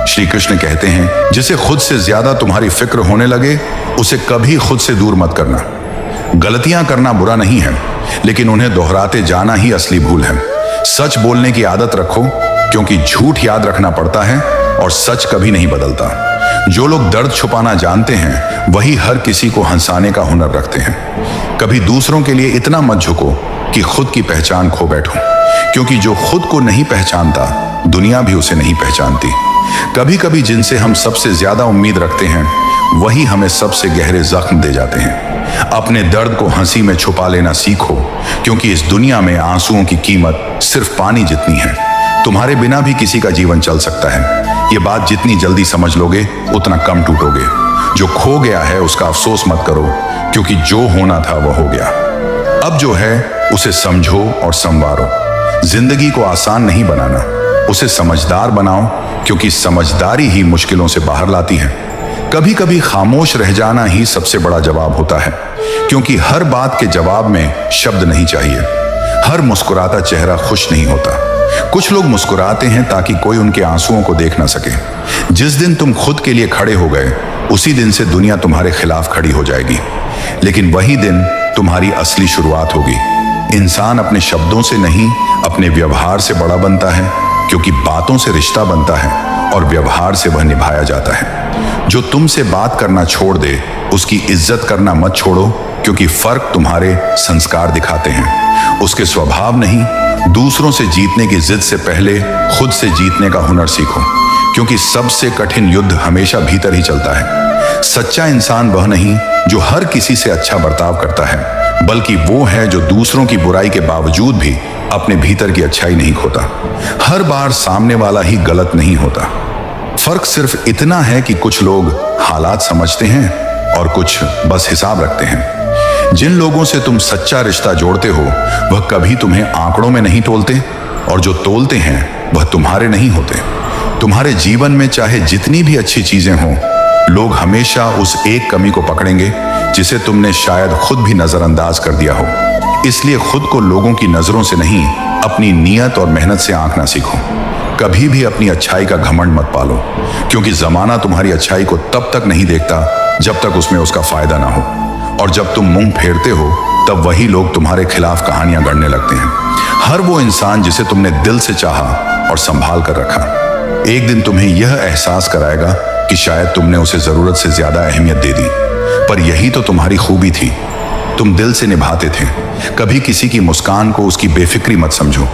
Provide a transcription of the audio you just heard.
श्री कृष्ण कहते हैं, जिसे खुद से ज्यादा तुम्हारी फिक्र होने लगे उसे कभी खुद से दूर मत करना। गलतियां करना बुरा नहीं है, लेकिन उन्हें दोहराते जाना ही असली भूल है। सच बोलने की आदत रखो, क्योंकि झूठ याद रखना पड़ता है और सच कभी नहीं बदलता। जो लोग दर्द छुपाना जानते हैं वही हर किसी को हंसाने का हुनर रखते हैं। कभी दूसरों के लिए इतना मत झुको कि खुद की पहचान खो बैठो, क्योंकि जो खुद को नहीं पहचानता दुनिया भी उसे नहीं पहचानती। कभी कभी जिनसे हम सबसे ज्यादा उम्मीद रखते हैं वही हमें सबसे गहरे जख्म दे जाते हैं। अपने दर्द को हंसी में छुपा लेना सीखो, क्योंकि इस दुनिया में आंसुओं की कीमत सिर्फ पानी जितनी है। तुम्हारे बिना भी किसी का जीवन चल सकता है। ये बात जितनी जल्दी समझ लोगे उतना कम टूटोगे। जो खो गया है उसका अफसोस मत करो, क्योंकि जो होना था वह हो गया। अब जो है उसे समझो और संवारो। जिंदगी को आसान नहीं बनाना, उसे समझदार बनाओ, क्योंकि समझदारी ही मुश्किलों से बाहर लाती है। कभी कभी खामोश रह जाना ही सबसे बड़ा जवाब होता है, क्योंकि हर बात के जवाब में शब्द नहीं चाहिए। हर मुस्कुराता चेहरा खुश नहीं होता। कुछ लोग मुस्कुराते हैं ताकि कोई उनके आंसुओं को देख ना सके। जिस दिन तुम खुद के लिए खड़े हो गए उसी दिन से दुनिया तुम्हारे खिलाफ खड़ी हो जाएगी, लेकिन वही दिन तुम्हारी असली शुरुआत होगी। इंसान अपने शब्दों से नहीं अपने व्यवहार से बड़ा बनता है, क्योंकि बातों से रिश्ता बनता है और व्यवहार से वह निभाया जाता है। जो तुमसे बात करना छोड़ दे उसकी इज्जत करना मत छोड़ो, क्योंकि फर्क तुम्हारे संस्कार दिखाते हैं, उसके स्वभाव नहीं। दूसरों से जीतने की जिद से पहले खुद से जीतने का हुनर सीखो, क्योंकि सबसे कठिन युद्ध हमेशा भीतर ही चलता है। सच्चा इंसान वह नहीं जो हर किसी से अच्छा बर्ताव करता है, बल्कि वो है जो दूसरों की बुराई के बावजूद भी अपने भीतर की अच्छाई नहीं खोता। हर बार सामने वाला ही गलत नहीं होता। फर्क सिर्फ इतना है कि कुछ लोग हालात समझते हैं और कुछ बस हिसाब रखते हैं। जिन लोगों से तुम सच्चा रिश्ता जोड़ते हो वह कभी तुम्हें आंकड़ों में नहीं तोलते, और जो तोलते हैं वह तुम्हारे नहीं होते। तुम्हारे जीवन में चाहे जितनी भी अच्छी चीजें हों, लोग हमेशा उस एक कमी को पकड़ेंगे जिसे तुमने शायद खुद भी नजरअंदाज कर दिया हो। इसलिए खुद को लोगों की नजरों से नहीं, अपनी नीयत और मेहनत से आंकना सीखो। कभी भी अपनी अच्छाई का घमंड मत पालो, क्योंकि जमाना तुम्हारी अच्छाई को तब तक नहीं देखता जब तक उसमें उसका फायदा ना हो, और जब तुम मुंह फेरते हो तब वही लोग तुम्हारे खिलाफ कहानियां गढ़ने लगते हैं। हर वो इंसान जिसे तुमने दिल से चाहा और संभाल कर रखा, एक दिन तुम्हें यह एहसास कराएगा कि शायद तुमने उसे जरूरत से ज्यादा अहमियत दे दी। पर यही तो तुम्हारी खूबी थी, तुम दिल से निभाते थे। कभी किसी की मुस्कान को उसकी बेफिक्री मत समझो,